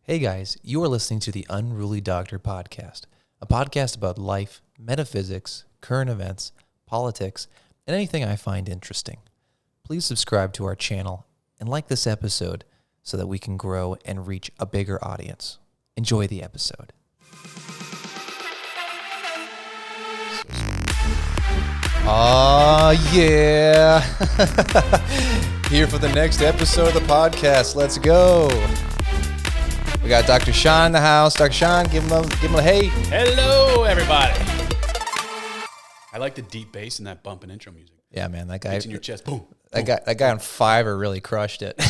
Hey guys, you are listening to the Unruly Doctor podcast, a podcast about life, metaphysics, current events, politics, and anything I find interesting. Please subscribe to our channel and like this episode so that we can grow and reach a bigger audience. Enjoy the episode. Yeah. Here for the next episode of the podcast. Let's go. We got Dr. Sean in the house. Dr. Sean, give him a hey. Hello, everybody. I like the deep bass and that bump and intro music. Yeah, man, that guy. It's in your chest. Boom. That guy on Fiverr really crushed it.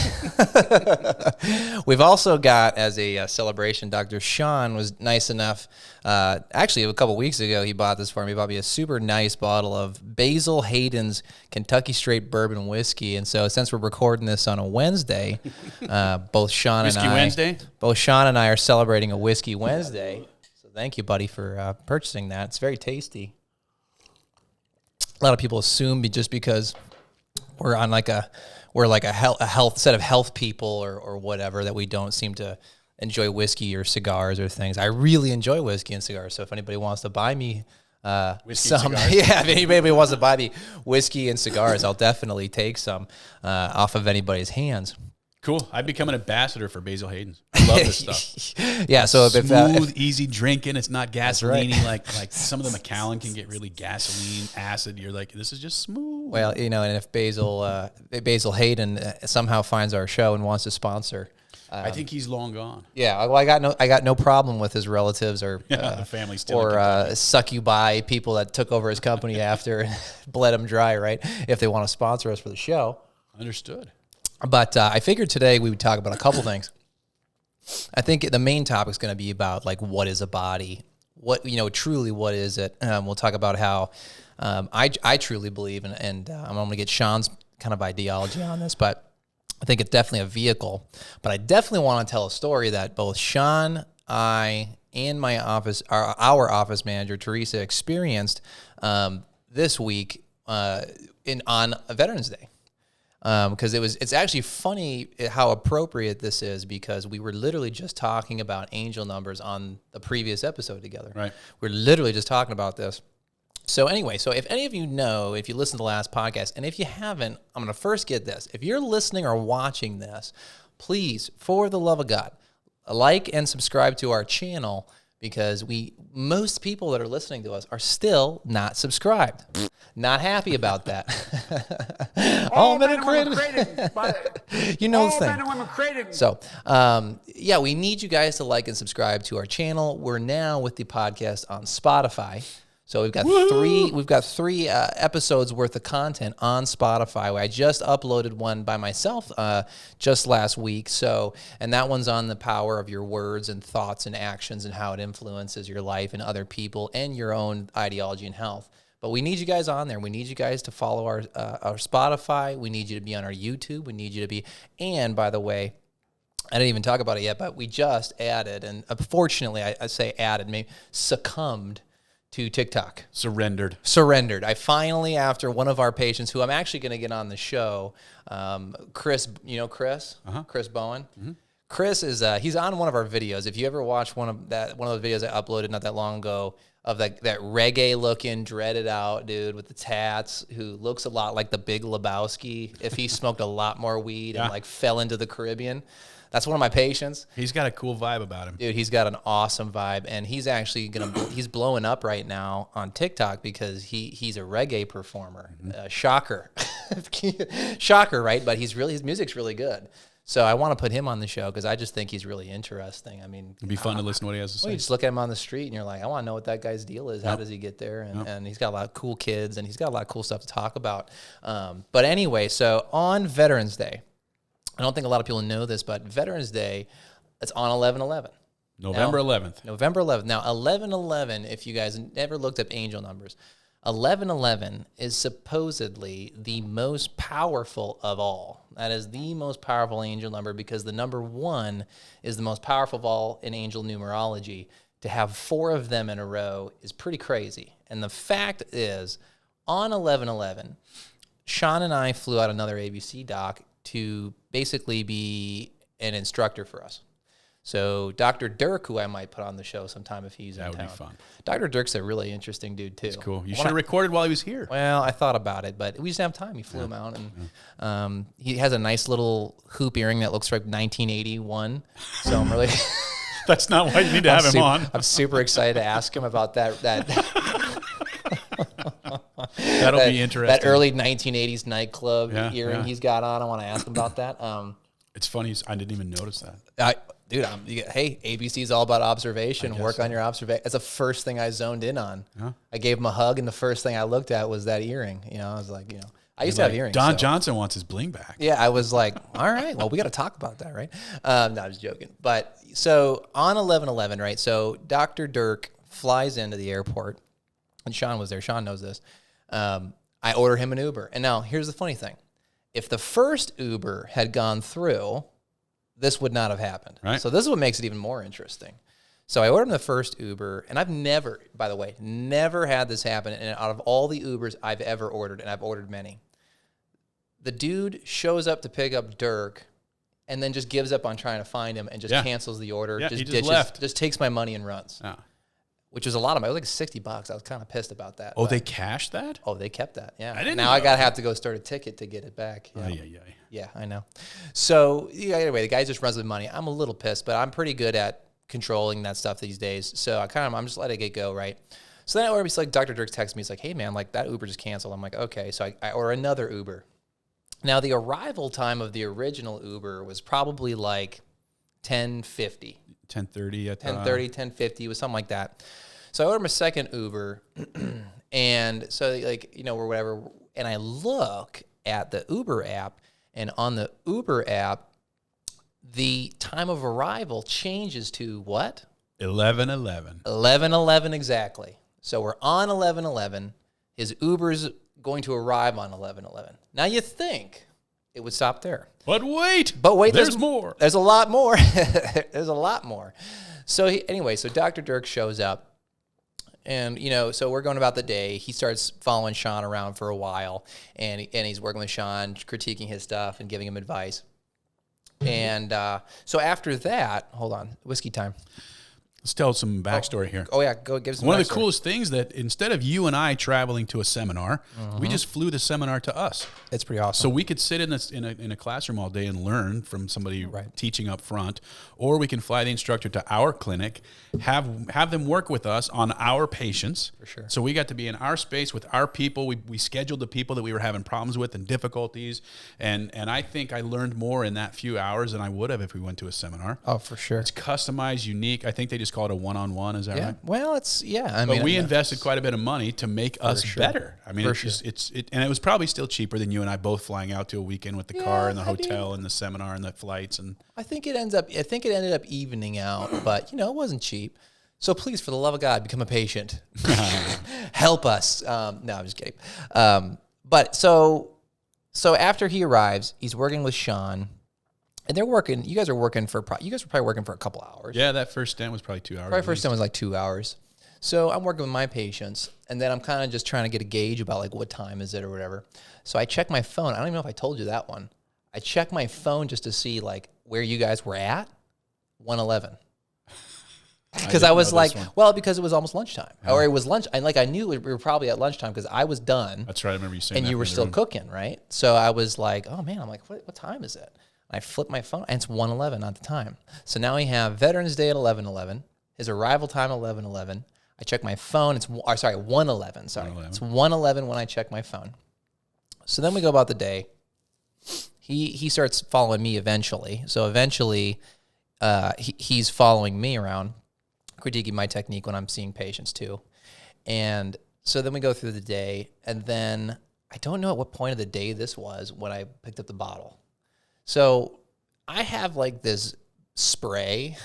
We've also got, as a celebration, Dr. Sean was nice enough. Actually, a couple weeks ago, he bought this for me. He bought me a super nice bottle of Basil Hayden's Kentucky Straight Bourbon Whiskey. And so, since we're recording this on a Wednesday, both Sean and I are celebrating a Whiskey Wednesday. So, thank you, buddy, for purchasing that. It's very tasty. A lot of people assume just because we're on like a health set of health people or whatever that we don't seem to enjoy whiskey or cigars or things. I really enjoy whiskey and cigars. So if anybody wants to buy me some, if anybody wants to buy me whiskey and cigars, I'll definitely take some off of anybody's hands. Cool. I've become an ambassador for Basil Hayden's. I love this stuff. Yeah, so smooth, easy drinking. It's not gasoline like some of the Macallan can get really gasoline acid. You're like, this is just smooth. Well, and if Basil Hayden somehow finds our show and wants to sponsor, I think he's long gone. Yeah, well, I got no problem with his relatives or the family still or succubi people that took over his company after and bled him dry, right? If they want to sponsor us for the show, understood. But I figured today we would talk about a couple things. I think the main topic is going to be about like what is a body, truly what is it. We'll talk about how I truly believe, and I'm going to get Sean's kind of ideology on this, but I think it's definitely a vehicle. But I definitely want to tell a story that both Sean, I, and our office manager Teresa experienced this week on Veterans Day. Because it's actually funny how appropriate this is because we were literally just talking about angel numbers on the previous episode together. Right. We're literally just talking about this. So anyway, if any of you know, if you listened to the last podcast, and if you haven't, I'm going to first get this. If you're listening or watching this, please, for the love of God, like and subscribe to our channel because most people that are listening to us are still not subscribed. Not happy about that. All men are created. You know the thing. Men and women created. So, we need you guys to like and subscribe to our channel. We're now with the podcast on Spotify. So we've got three episodes worth of content on Spotify. I just uploaded one by myself just last week. And that one's on the power of your words and thoughts and actions and how it influences your life and other people and your own ideology and health. But we need you guys on there. We need you guys to follow our Spotify. We need you to be on our YouTube. We need you to be, and by the way, I didn't even talk about it yet, but we just added, and unfortunately, I say added, maybe succumbed to TikTok. Surrendered. I finally, after one of our patients, who I'm actually going to get on the show, Chris, Chris? Uh-huh. Chris Bowen? Mm-hmm. Chris is, he's on one of our videos. If you ever watch one of those videos I uploaded not that long ago, of that reggae-looking, dreaded out dude with the tats who looks a lot like the Big Lebowski if he smoked a lot more weed and fell into the Caribbean. That's one of my patients. He's got a cool vibe about him. Dude, he's got an awesome vibe, and he's actually he's blowing up right now on TikTok because he's a reggae performer. Mm-hmm. Shocker. Shocker, right? But his music's really good. So I want to put him on the show because I just think he's really interesting. I mean, it'd be fun to listen to what he has to say. You just look at him on the street and you're like, I want to know what that guy's deal is. Yep. How does he get there? And he's got a lot of cool kids and he's got a lot of cool stuff to talk about. But anyway, so on Veterans Day, I don't think a lot of people know this, but Veterans Day, it's on 11/11. November 11th. November 11th. Now, 11/11, if you guys never looked up angel numbers, 11/11 is supposedly the most powerful of all. That is the most powerful angel number because the number 1 is the most powerful of all in angel numerology. To have 4 of them in a row is pretty crazy. And the fact is, on 11/11, Sean and I flew out another ABC doc to basically be an instructor for us. So Dr. Dirk, who I might put on the show sometime if he's in town. That would be fun. Dr. Dirk's a really interesting dude too. That's cool. You should have recorded while he was here. Well, I thought about it, but we just didn't have time. He flew him out, and he has a nice little hoop earring that looks like 1981. So I'm really That's not why you need to have him on. I'm super excited to ask him about that. That'll be interesting. That early 1980s nightclub earring he's got on. I want to ask him about that. It's funny. I didn't even notice that. Hey, ABC's all about observation. Work on your observation. That's the first thing I zoned in on. I gave him a hug, and the first thing I looked at was that earring. I was like, I used to have earrings. Don Johnson wants his bling back. Yeah, I was like, all right, well, we got to talk about that, right? No, I was joking. But so on 11/11, right? So Dr. Dirk flies into the airport, and Sean was there. Sean knows this. I order him an Uber. And now here's the funny thing. If the first Uber had gone through, this would not have happened. Right. So this is what makes it even more interesting. So I ordered him the first Uber, and I've never, by the way, never had this happen. And out of all the Ubers I've ever ordered, and I've ordered many, the dude shows up to pick up Dirk and then just gives up on trying to find him and just cancels the order. Yeah, just he just ditches, left. just takes my money and runs. Yeah. Which was a lot of money. It was like $60. I was kind of pissed about that. Oh, they cashed that? Oh, they kept that. Yeah. I didn't now know. I gotta have to go start a ticket to get it back. Yeah. Yeah, I know. So anyway, the guy just runs with money. I'm a little pissed, but I'm pretty good at controlling that stuff these days. So I'm just letting it go, right? So then I order, like Dr. Dirk texts me. He's like, hey man, like that Uber just canceled. I'm like, okay. So I order another Uber. Now the arrival time of the original Uber was probably like 10:50. 10:30 at 10:30, 10:50 was something like that. So I ordered my second Uber, and so or whatever, and I look at the Uber app, and on the Uber app, the time of arrival changes to what? 11:11. 11:11 exactly. So we're on 11:11. His Uber's going to arrive on 11:11. Now you think it would stop there. But wait, there's more. There's a lot more. There's a lot more. So so Dr. Dirk shows up. And, so we're going about the day. He starts following Sean around for a while, and he's working with Sean, critiquing his stuff and giving him advice. And so after that, hold on, whiskey time. Let's tell some backstory here. Oh, yeah, go give some One backstory. of the coolest things that instead of you and I traveling to a seminar, we just flew the seminar to us. It's pretty awesome. So we could sit in a classroom all day and learn from somebody teaching up front, or we can fly the instructor to our clinic, have them work with us on our patients. For sure. So we got to be in our space with our people. We scheduled the people that we were having problems with and difficulties, and I think I learned more in that few hours than I would have if we went to a seminar. Oh, for sure. It's customized, unique. I think they just call it a one-on-one. Is that right? Well, But we invested quite a bit of money to make us better. I mean, and it was probably still cheaper than you and I both flying out to a weekend with the car and the hotel and the seminar and the flights. And I think it ended up evening out, but it wasn't cheap. So please, for the love of God, become a patient. Help us. No, I'm just kidding. But so after he arrives, he's working with Sean. And they're working. You guys were probably working for a couple hours. Yeah, that first stint was probably 2 hours. Probably first stint was like 2 hours. So I'm working with my patients, and then I'm kind of just trying to get a gauge about like what time is it or whatever. So I check my phone. I don't even know if I told you that one. I check my phone just to see like where you guys were at. 1:11. Because I was like, because it was almost lunchtime, or it was lunch. I knew we were probably at lunchtime because I was done. That's right. I remember you saying. And you were still cooking, right? So I was like, oh man, I'm like, what time is it? I flip my phone, and it's 1:11 at the time. So now we have Veterans Day at 11:11. His arrival time 11:11. I check my phone. It's 1:11. Sorry, 1:11. It's 1:11 when I check my phone. So then we go about the day. He starts following me eventually. So eventually, he's following me around, critiquing my technique when I'm seeing patients too. And so then we go through the day, and then I don't know at what point of the day this was when I picked up the bottle. So I have like this spray,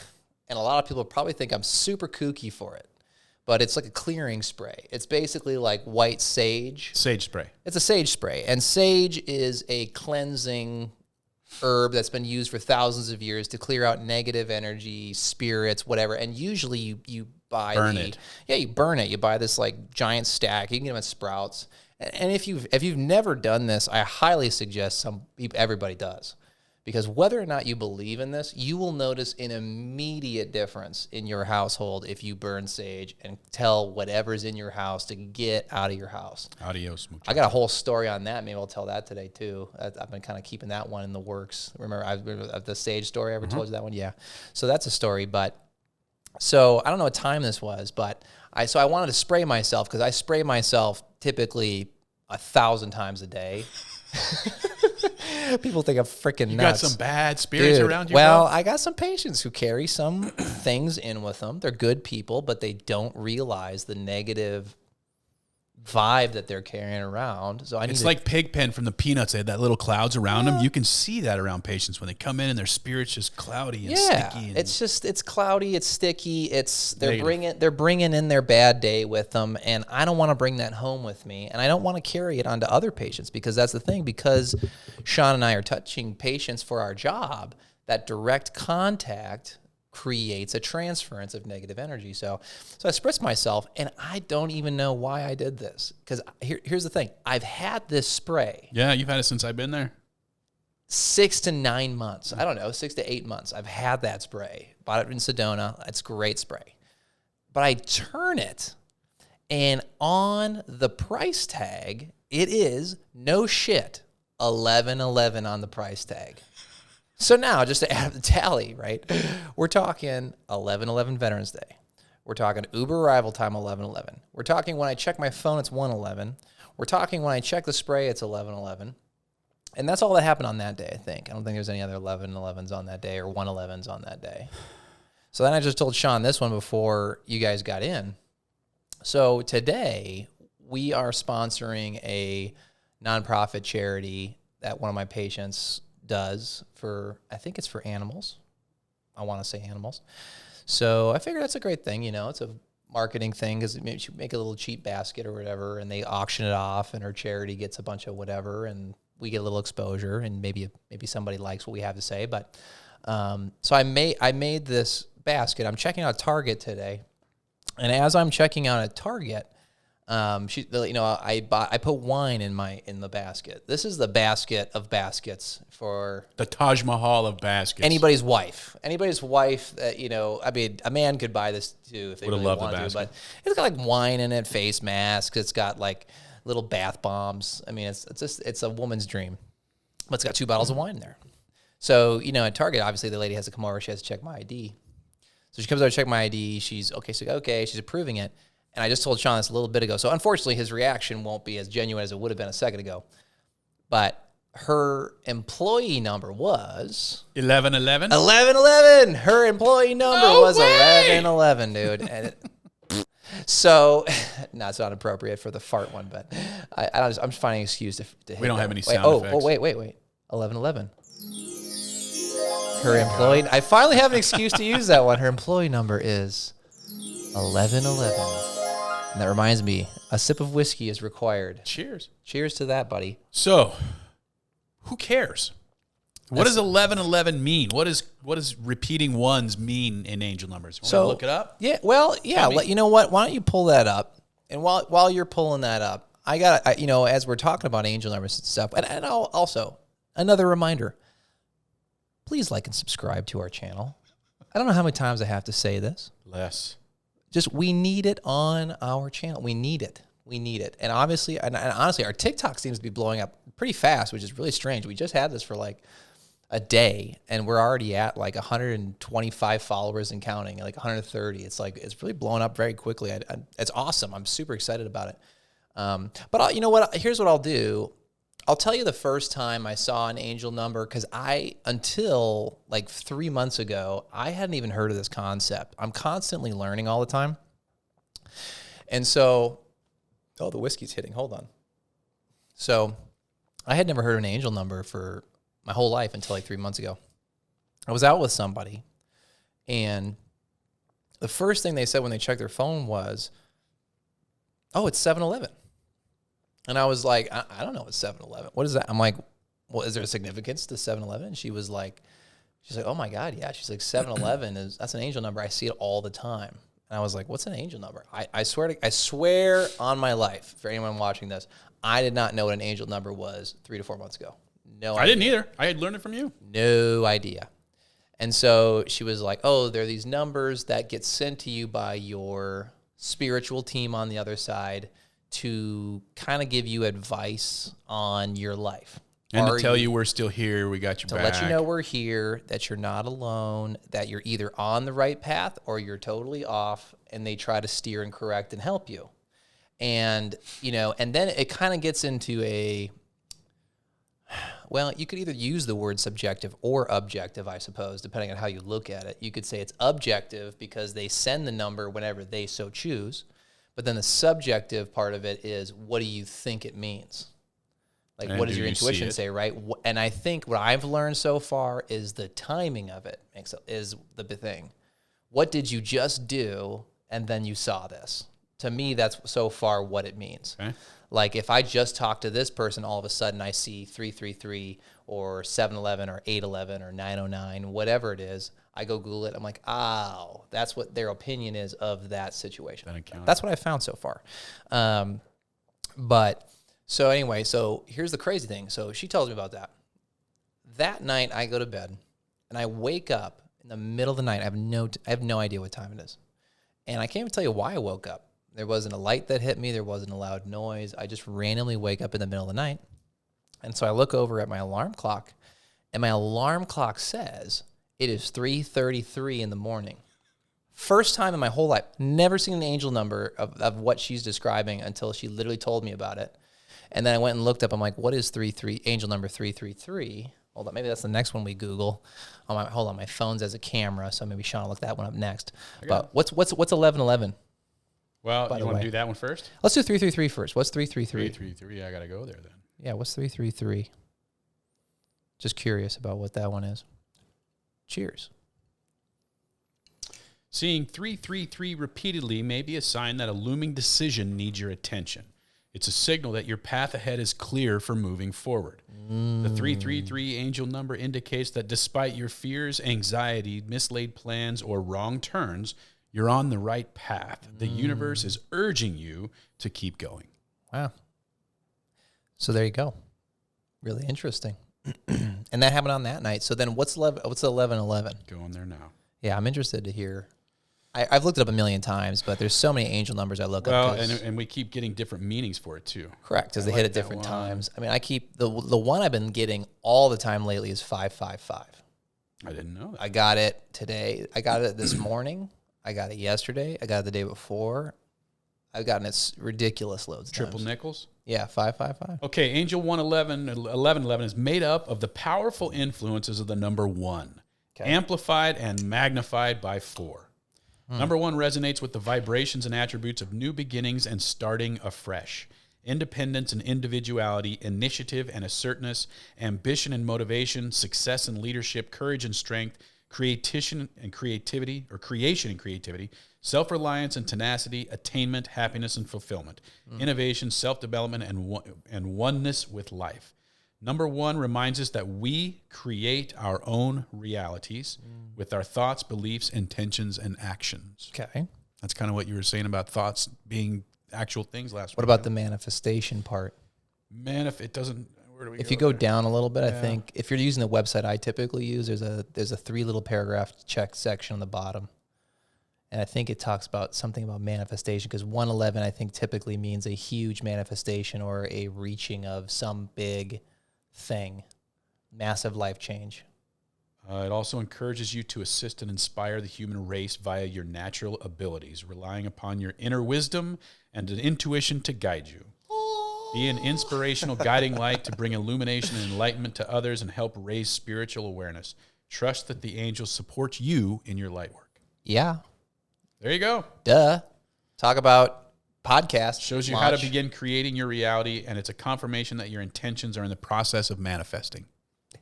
and a lot of people probably think I'm super kooky for it, but it's like a clearing spray. It's basically like white sage. Sage spray. It's a sage spray, and sage is a cleansing herb that's been used for thousands of years to clear out negative energy, spirits, whatever. And usually you buy it. Yeah, you burn it. You buy this like giant stack. You can get them at Sprouts. And if you've never done this, I highly suggest everybody does. Because whether or not you believe in this, you will notice an immediate difference in your household if you burn sage and tell whatever's in your house to get out of your house. Adios, muchacho. I got a whole story on that. Maybe I'll tell that today too. I've been kind of keeping that one in the works. Remember the sage story? I ever told you that one? Yeah. So that's a story. But so I don't know what time this was, but I wanted to spray myself because I spray myself typically 1,000 times a day. People think I'm freaking nuts. You got some bad spirits around you? Well, bro? I got some patients who carry some things in with them. They're good people, but they don't realize the negative vibe that they're carrying around. So it's like Pigpen from the Peanuts. They had that little clouds around them. You can see that around patients when they come in and their spirit's just cloudy and sticky. And It's cloudy, it's sticky. They're bringing in their bad day with them, and I don't want to bring that home with me, and I don't want to carry it onto other patients because that's the thing. Because Sean and I are touching patients for our job, that direct contact creates a transference of negative energy. So I spritzed myself, and I don't even know why I did this. Because here's the thing. I've had this spray. Yeah, you've had it since I've been there. 6 to 9 months. I don't know, 6 to 8 months. I've had that spray. Bought it in Sedona. It's great spray. But I turn it, and on the price tag, it is, no shit, $11.11 on the price tag. So now, just to add the tally, right, we're talking 11/11 Veterans Day. We're talking Uber arrival time 11/11. We're talking when I check my phone, it's 1/11. We're talking when I check the spray, it's 11/11. And that's all that happened on that day, I think. I don't think there's any other 11/11s on that day or 1/11s on that day. So then I just told Sean this one before you guys got in. So today, we are sponsoring a nonprofit charity that one of my patients does for, I think it's for animals. I want to say animals. So I figured that's a great thing. It's a marketing thing because maybe you make a little cheap basket or whatever, and they auction it off, and her charity gets a bunch of whatever, and we get a little exposure, and maybe somebody likes what we have to say. But so I made this basket. I'm checking out Target today, and as I'm checking out at Target, I put wine in the basket. This is the basket of baskets for the Taj Mahal of baskets. Anybody's wife that, a man could buy this too if they really wanted to, but it's got like wine in it, face masks. It's got like little bath bombs. I mean, it's a woman's dream, but it's got 2 bottles of wine in there. So, at Target, obviously the lady has to come over. She has to check my ID. So she comes over to check my ID. She's she's approving it. And I just told Sean this a little bit ago. So unfortunately, his reaction won't be as genuine as it would have been a second ago. But her employee number was 11/11. 11/11. Her employee number was 11/11, dude. And so, no, it's not appropriate for the fart one, but I'm just finding an excuse to hit we don't that. have any sound effects. Oh, wait. 11/11. Her employee. I finally have an excuse to use that one. Her employee number is 11/11. And that reminds me, a sip of whiskey is required. Cheers. Cheers to that, buddy. So, who cares? What does 11/11 mean? What does repeating ones mean in angel numbers? Want to look it up? Yeah. Well, yeah. You know what? Why don't you pull that up? And while you're pulling that up, as we're talking about angel numbers and stuff, and also another reminder: please like and subscribe to our channel. I don't know how many times I have to say this. Less. Just, we need it on our channel. We need it. And obviously, and honestly, our TikTok seems to be blowing up pretty fast, which is really strange. We just had this for like a day, and we're already at like 125 followers and counting, like 130. It's really blowing up very quickly. It's awesome. I'm super excited about it. But you know what? Here's what I'll do. I'll tell you the first time I saw an angel number, because until like 3 months ago, I hadn't even heard of this concept. I'm constantly learning all the time. And so, the whiskey's hitting. Hold on. So I had never heard of an angel number for my whole life until like 3 months ago. I was out with somebody, and the first thing they said when they checked their phone was, it's 7-Eleven. And I was like, I don't know what's 7-Eleven. What is that? I'm like, well, is there a significance to 7-Eleven? She's like, oh my God, yeah. She's like, 7-Eleven that's an angel number. I see it all the time. And I was like, what's an angel number? I swear on my life, for anyone watching this, I did not know what an angel number was 3 to 4 months ago. No idea. I didn't either. I had learned it from you. No idea. And so she was like, oh, there are these numbers that get sent to you by your spiritual team on the other side to kind of give you advice on your life. And to tell you we're still here, we got your back. To let you know we're here, that you're not alone, that you're either on the right path or you're totally off, and they try to steer and correct and help you. And, and then it kind of gets into well, you could either use the word subjective or objective, I suppose, depending on how you look at it. You could say it's objective because they send the number whenever they so choose. But then the subjective part of it is, what do you think it means? Like, what does your intuition say, right? And I think what I've learned so far is the timing of it is the big thing. What did you just do, and then you saw this? To me, that's so far what it means. Okay. Like, if I just talk to this person, all of a sudden I see 333 or 711 or 811 or 909, whatever it is, I go Google it. I'm like, oh, that's what their opinion is of that situation. That's what I found so far. So anyway, so here's the crazy thing. So she tells me about that. That night I go to bed and I wake up in the middle of the night. I have no idea what time it is. And I can't even tell you why I woke up. There wasn't a light that hit me. There wasn't a loud noise. I just randomly wake up in the middle of the night. And so I look over at my alarm clock, and my alarm clock says it is 3:33 in the morning. First time in my whole life, never seen an angel number of what she's describing until she literally told me about it. And then I went and looked up. I'm like, what is angel number 333? Hold on, maybe that's the next one we Google. Hold on, my phone's as a camera, so maybe Sean will look that one up next. But what's 1111? Well, you want to do that one first? Let's do 333 first. What's 333? 333. I got to go there then. Yeah, what's 333? Just curious about what that one is. Cheers. Seeing 333 repeatedly may be a sign that a looming decision needs your attention. It's a signal that your path ahead is clear for moving forward. The 333 angel number indicates that despite your fears, anxiety, mislaid plans, or wrong turns, you're on the right path. The universe is urging you to keep going. Wow. So there you go. Really interesting. And that happened on that night. So then what's 1111? Going there now. Yeah, I'm interested to hear. I've looked it up a million times, but there's so many angel numbers I look up. Well, and we keep getting different meanings for it too. Correct, because they hit at different times. I mean, I keep the one I've been getting all the time lately is 555. I didn't know that. I got it today. I got it this morning. I got it yesterday. I got it the day before. I've gotten it ridiculous loads of Triple times. nickels? Yeah, 555. Okay, Angel 1111 is made up of the powerful influences of the number 1, amplified and magnified by 4. Number 1 resonates with the vibrations and attributes of new beginnings and starting afresh. Independence and individuality, initiative and assertiveness, ambition and motivation, success and leadership, courage and strength, creation and creativity, self-reliance and tenacity, attainment, happiness and fulfillment, innovation, self-development, and oneness with life. Number 1 reminds us that we create our own realities with our thoughts, beliefs, intentions, and actions. Okay. That's kind of what you were saying about thoughts being actual things last week. What about the manifestation part? It doesn't... If you go down a little bit, I think if you're using the website I typically use, there's a 3 little paragraph check section on the bottom. And I think it talks about something about manifestation, because 111 I think typically means a huge manifestation or a reaching of some big thing, massive life change. It also encourages you to assist and inspire the human race via your natural abilities, relying upon your inner wisdom and an intuition to guide you. Be an inspirational guiding light to bring illumination and enlightenment to others and help raise spiritual awareness. Trust that the angels support you in your light work. Yeah. There you go. Duh. Talk about podcast. Shows you how to begin creating your reality, and it's a confirmation that your intentions are in the process of manifesting.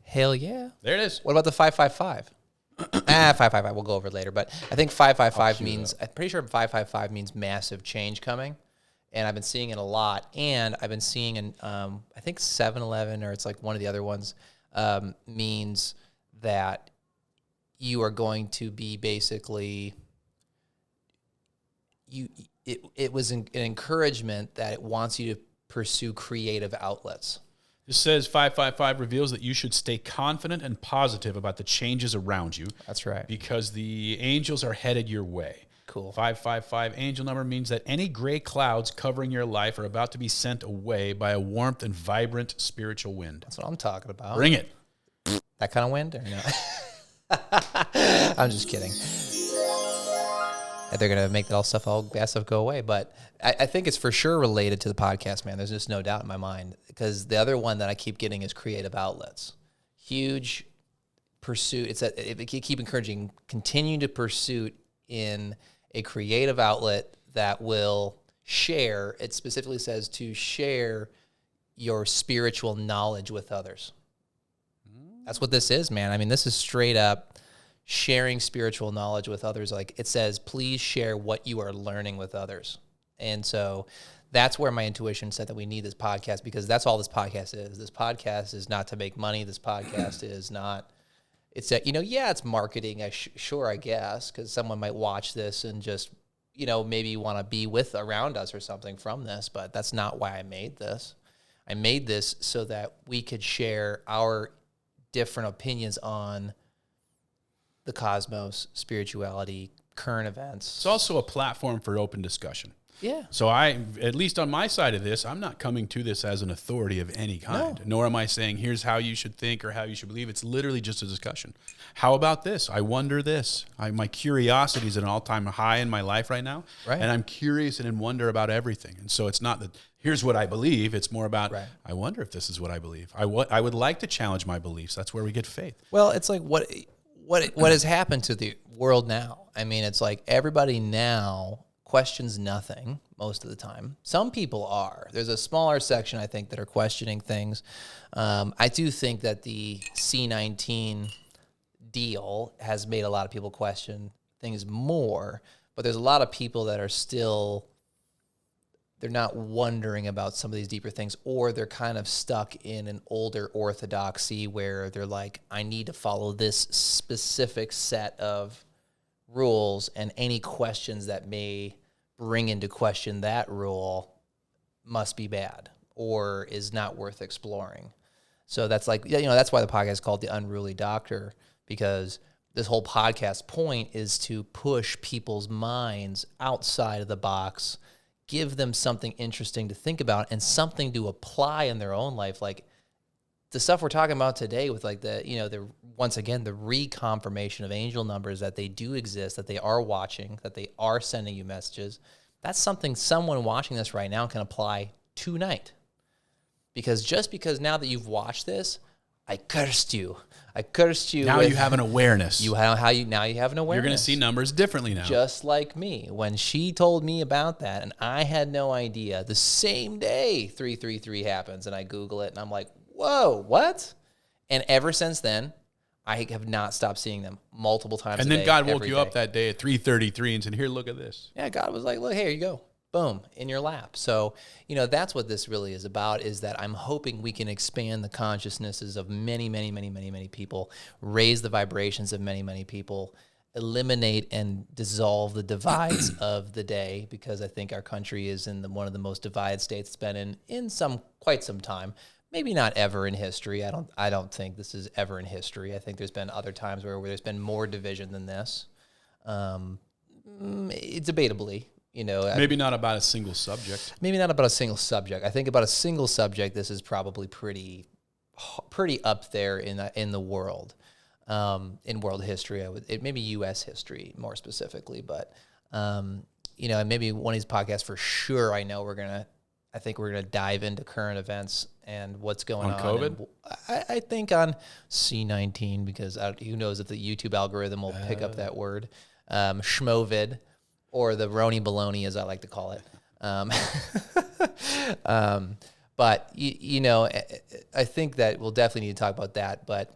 Hell yeah. There it is. What about the 555? 555. We'll go over it later. But I think 555 means, I'm pretty sure 555 means massive change coming. And I've been seeing it a lot. And I've been seeing in, I think 7-Eleven, or it's like one of the other ones, means that you are going to be basically, it was an encouragement that it wants you to pursue creative outlets. This says 555 reveals that you should stay confident and positive about the changes around you. That's right. Because the angels are headed your way. Cool. 555 angel number means that any gray clouds covering your life are about to be sent away by a warmth and vibrant spiritual wind. That's what I'm talking about. Bring it. That kind of wind? Or no? I'm just kidding. They're going to make all that stuff go away. But I think it's for sure related to the podcast, man. There's just no doubt in my mind. Because the other one that I keep getting is creative outlets. Huge pursuit. It's that if you keep encouraging, continue to pursue in a creative outlet that will share. It specifically says to share your spiritual knowledge with others. That's what this is, man. I mean, this is straight up sharing spiritual knowledge with others. Like it says, please share what you are learning with others. And so that's where my intuition said that we need this podcast, because that's all this podcast is. This podcast is not to make money. This podcast is not, it's that, it's marketing. Sure, I guess, because someone might watch this and just, maybe want to be around us or something from this, but that's not why I made this. I made this so that we could share our different opinions on the cosmos, spirituality, current events. It's also a platform for open discussion. Yeah. So at least on my side of this, I'm not coming to this as an authority of any kind, nor am I saying, here's how you should think or how you should believe. It's literally just a discussion. How about this? I wonder this. My curiosity is at an all-time high in my life right now, right. And I'm curious and in wonder about everything. And so it's not that here's what I believe. It's more about, right. I wonder if this is what I believe. I would like to challenge my beliefs. That's where we get faith. Well, it's like what has happened to the world now? I mean, it's like everybody now questions nothing most of the time. Some people are. There's a smaller section, I think, that are questioning things. I do think that the C-19 deal has made a lot of people question things more, but there's a lot of people that are still, they're not wondering about some of these deeper things, or they're kind of stuck in an older orthodoxy where they're like, I need to follow this specific set of rules, and any questions that may bring into question that rule must be bad or is not worth exploring. So that's like, that's why the podcast is called The Unruly Doctor, because this whole podcast point is to push people's minds outside of the box, give them something interesting to think about and something to apply in their own life. Like the stuff we're talking about today with like the once again, the reconfirmation of angel numbers, that they do exist, that they are watching, that they are sending you messages. That's something someone watching this right now can apply tonight. Because now that you've watched this, I cursed you. Now you have an awareness. Now you have an awareness. You're going to see numbers differently now. Just like me. When she told me about that, and I had no idea, the same day 333 happens, and I Google it, and I'm like, whoa, what? And ever since then, I have not stopped seeing them multiple times and a day. And then God woke you up that day at 3:33 and said, here, look at this. Yeah, God was like, look, here you go. Boom, in your lap. So, that's what this really is about, is that I'm hoping we can expand the consciousnesses of many, many, many, many, many people, raise the vibrations of many, many people, eliminate and dissolve the divides of the day, because I think our country is in one of the most divided states it's been in quite some time. Maybe not ever in history. I don't think this is ever in history. I think there's been other times where there's been more division than this. Debatably. Maybe not about a single subject. Maybe not about a single subject. I think about a single subject, this is probably pretty up there in the world, in world history. Maybe U.S. history more specifically, but and maybe one of these podcasts for sure. I think we're gonna dive into current events and what's going on. COVID? I think on C-19, because who knows if the YouTube algorithm will pick up that word, schmovid. Or the Roni Baloney, as I like to call it. But, I think that we'll definitely need to talk about that. But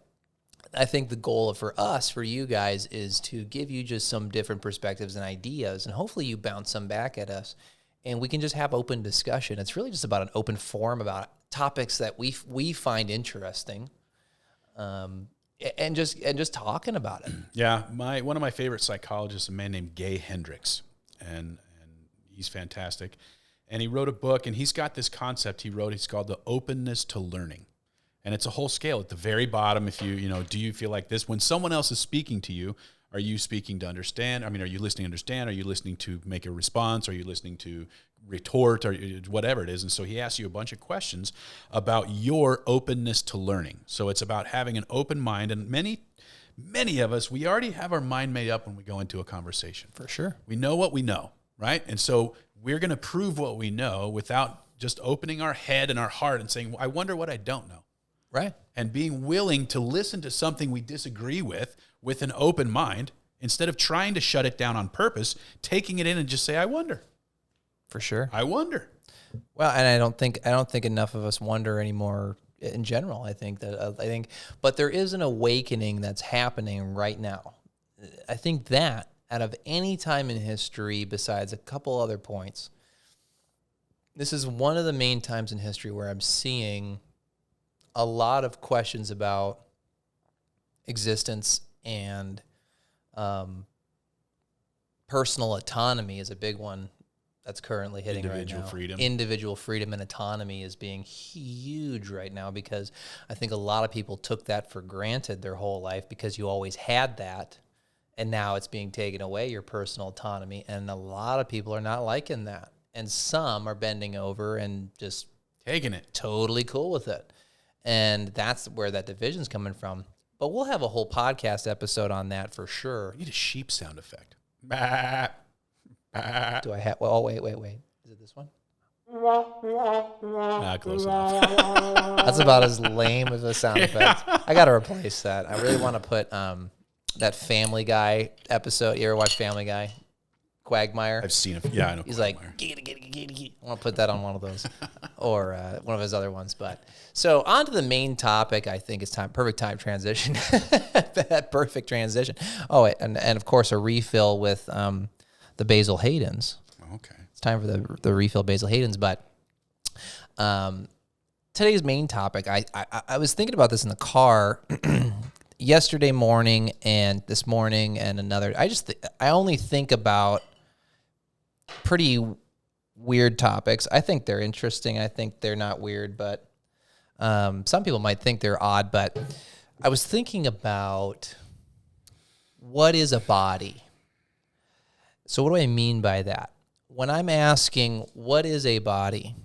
I think the goal for you guys, is to give you just some different perspectives and ideas. And hopefully you bounce some back at us. And we can just have open discussion. It's really just about an open forum about topics that we find interesting. And just talking about it. Yeah, one of my favorite psychologists, a man named Gay Hendricks, and he's fantastic. And he wrote a book, and he's got this concept he wrote. It's called The Openness to Learning. And it's a whole scale. At the very bottom, if do you feel like this? When someone else is speaking to you, are you speaking to understand? I mean, are you listening to understand? Are you listening to make a response? Are you listening to retort or whatever it is? And so he asks you a bunch of questions about your openness to learning. So it's about having an open mind. And many of us, we already have our mind made up when we go into a conversation. For sure. We know what we know, right? And so we're going to prove what we know without just opening our head and our heart and saying, I wonder what I don't know. Right. And being willing to listen to something we disagree with an open mind, instead of trying to shut it down on purpose, taking it in and just say, I wonder. For sure. I wonder. Well, and I don't think enough of us wonder anymore in general. But there is an awakening that's happening right now. I think that out of any time in history, besides a couple other points, this is one of the main times in history where I'm seeing a lot of questions about existence and personal autonomy is a big one that's currently hitting right now. Individual freedom. Individual freedom and autonomy is being huge right now because I think a lot of people took that for granted their whole life because you always had that, and now it's being taken away, your personal autonomy, and a lot of people are not liking that. And some are bending over and just taking it. Totally cool with it. And that's where that division's coming from. But we'll have a whole podcast episode on that for sure. You need a sheep sound effect. Bah, bah. Do I have? Well, wait. Is it this one? Close enough. That's about as lame as a sound effect. I got to replace that. I really want to put that Family Guy episode. You ever watch Family Guy? Quagmire. I've seen it. Yeah, I know. He's Quagmire. like, I want to put that on one of those, or one of his other ones. But so on to the main topic. I think it's time. Perfect time transition. That perfect transition. Oh, and of course a refill with the Basil Haydens. Okay. It's time for the refill Basil Haydens. But today's main topic. I was thinking about this in the car yesterday morning and this morning and another. I only think about pretty weird topics. I think they're interesting. I think they're not weird, but some people might think they're odd. But I was thinking about what is a body? So what do I mean by that? When I'm asking what is a body,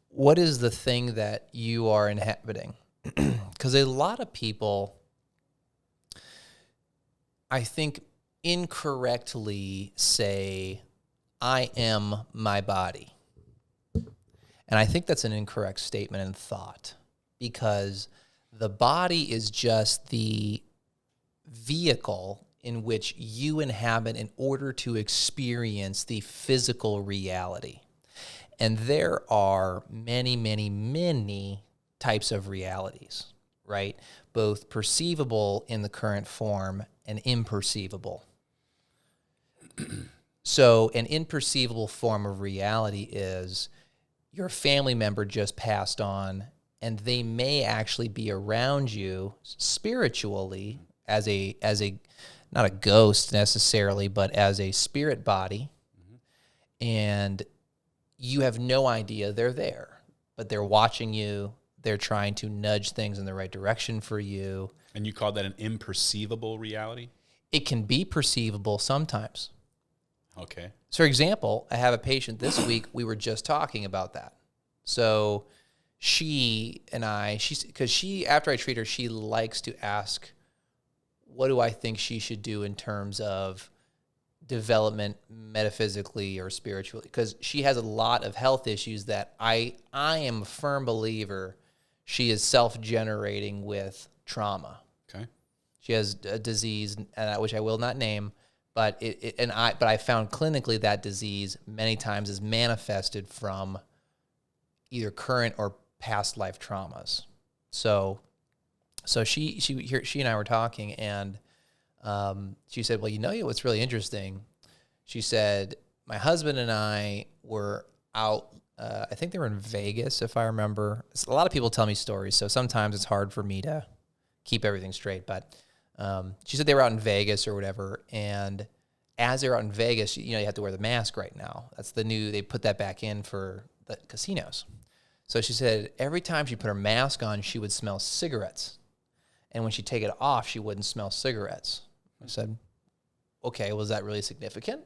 what is the thing that you are inhabiting? Because a lot of people, I think, incorrectly say, I am my body. And I think that's an incorrect statement and thought, because the body is just the vehicle in which you inhabit in order to experience the physical reality. And there are many, many, many types of realities, right? Both perceivable in the current form and imperceivable. So an imperceivable form of reality is your family member just passed on, and they may actually be around you spiritually as a not a ghost necessarily, but as a spirit body, and you have no idea they're there, but they're watching you. They're trying to nudge things in the right direction for you. And you call that an imperceivable reality? It can be perceivable sometimes. Okay. So, for example, I have a patient this week. We were just talking about that. So she and I, after I treat her, she likes to ask, what do I think she should do in terms of development metaphysically or spiritually? Because she has a lot of health issues that I am a firm believer she is self-generating with trauma. Okay. She has a disease, which I will not name, but I found clinically that disease many times is manifested from either current or past life traumas. So she and I were talking, and she said, well, what's really interesting? She said, my husband and I were out, I think they were in Vegas, if I remember. A lot of people tell me stories, so sometimes it's hard for me to keep everything straight. But she said they were out in Vegas or whatever, and as they're out in Vegas, you have to wear the mask right now. That's they put that back in for the casinos. So she said every time she put her mask on, she would smell cigarettes. And when she'd take it off, she wouldn't smell cigarettes. I said, okay, was that really significant?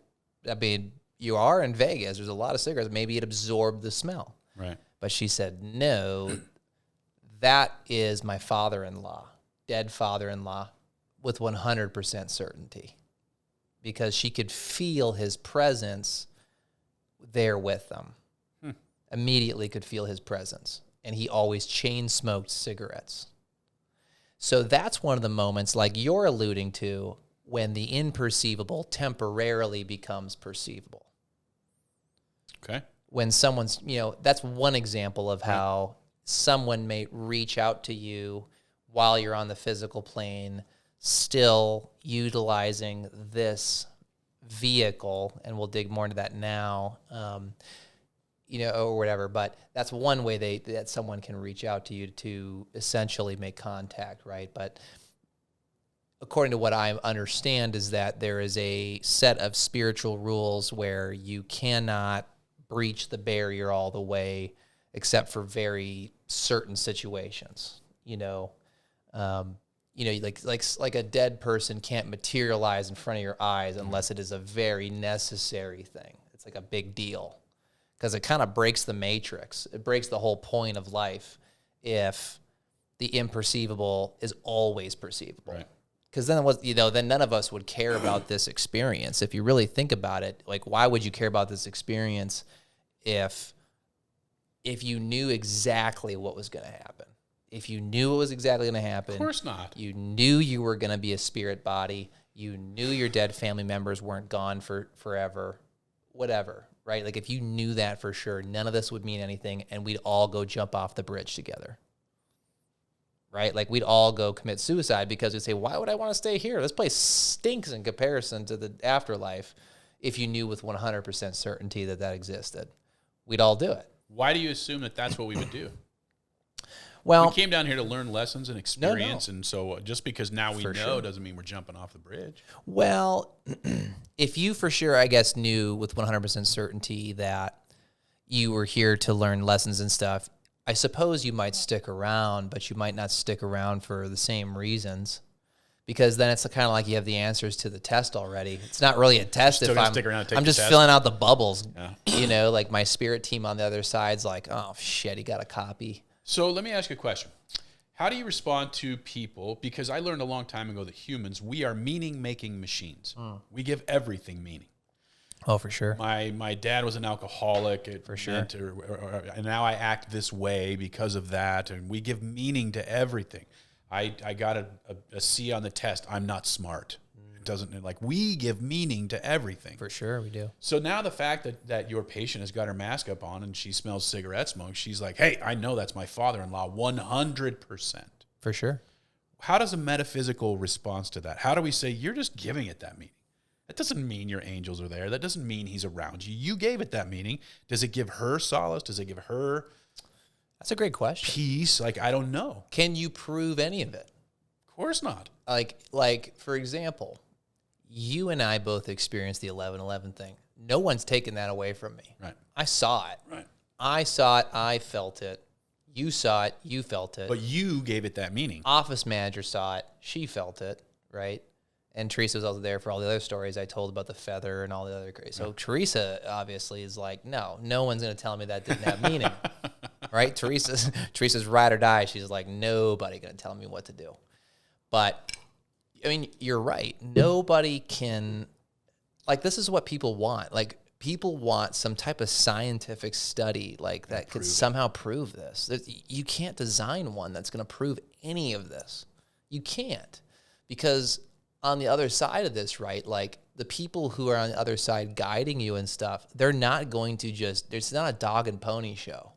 I mean, you are in Vegas. There's a lot of cigarettes. Maybe it absorbed the smell. Right. But she said, no, that is my father-in-law, dead father-in-law, with 100% certainty. Because she could feel his presence there with them. Immediately could feel his presence. And he always chain-smoked cigarettes. So that's one of the moments, like you're alluding to, when the imperceivable temporarily becomes perceivable. Okay. When someone's, that's one example of how someone may reach out to you while you're on the physical plane, still utilizing this vehicle, and we'll dig more into that now, or whatever. But that's one way that someone can reach out to you to essentially make contact, right? But according to what I understand is that there is a set of spiritual rules where you cannot breach the barrier all the way, except for very certain situations. Like a dead person can't materialize in front of your eyes unless it is a very necessary thing. It's like a big deal because it kind of breaks the matrix. It breaks the whole point of life if the imperceivable is always perceivable. Right. Because then none of us would care about this experience. If you really think about it, like, why would you care about this experience if you knew exactly what was going to happen? If you knew what was exactly going to happen, Of course not. you knew you were going to be a spirit body, you knew your dead family members weren't gone for forever, whatever, right? Like, if you knew that for sure, none of this would mean anything, and we'd all go jump off the bridge together. Right? Like, we'd all go commit suicide because we'd say, why would I want to stay here? This place stinks in comparison to the afterlife. If you knew with 100% certainty that existed, we'd all do it. Why do you assume that that's what we would do? Well, we came down here to learn lessons and experience, and so just because now we know doesn't mean we're jumping off the bridge. Well, if you for sure, I guess, knew with 100% certainty that you were here to learn lessons and stuff, I suppose you might stick around, but you might not stick around for the same reasons, because then it's kind of like you have the answers to the test already. It's not really a test if I'm just filling out the bubbles. Yeah. Like my spirit team on the other side's like, oh, shit, he got a copy. So let me ask you a question. How do you respond to people? Because I learned a long time ago that humans, we are meaning-making machines. We give everything meaning. Oh, for sure. My dad was an alcoholic. For sure. And now I act this way because of that. And we give meaning to everything. I got a C on the test. I'm not smart. It doesn't, like, we give meaning to everything. For sure, we do. So now the fact that your patient has got her mask up on and she smells cigarette smoke, she's like, hey, I know that's my father-in-law 100%. For sure. How does a metaphysical response to that? How do we say, you're just giving it that meaning? That doesn't mean your angels are there. That doesn't mean he's around you. You gave it that meaning. Does it give her solace? Does it give her... That's a great question. Peace? Like, I don't know. Can you prove any of it? Of course not. Like for example, you and I both experienced the 11/11 thing. No one's taken that away from me. Right. I saw it. Right. I saw it. I felt it. You saw it. You felt it. But you gave it that meaning. Office manager saw it. She felt it. Right. And Teresa was also there for all the other stories I told about the feather and all the other crazy. So Teresa obviously is like, no one's going to tell me that didn't have meaning. Right? Teresa's ride or die. She's like, nobody going to tell me what to do. But, I mean, you're right. Nobody can, like, this is what people want. Like, people want some type of scientific study, like, that could somehow prove this. You can't design one that's going to prove any of this. You can't. Because on the other side of this, right, like, the people who are on the other side guiding you and stuff, they're not going to it's not a dog and pony show.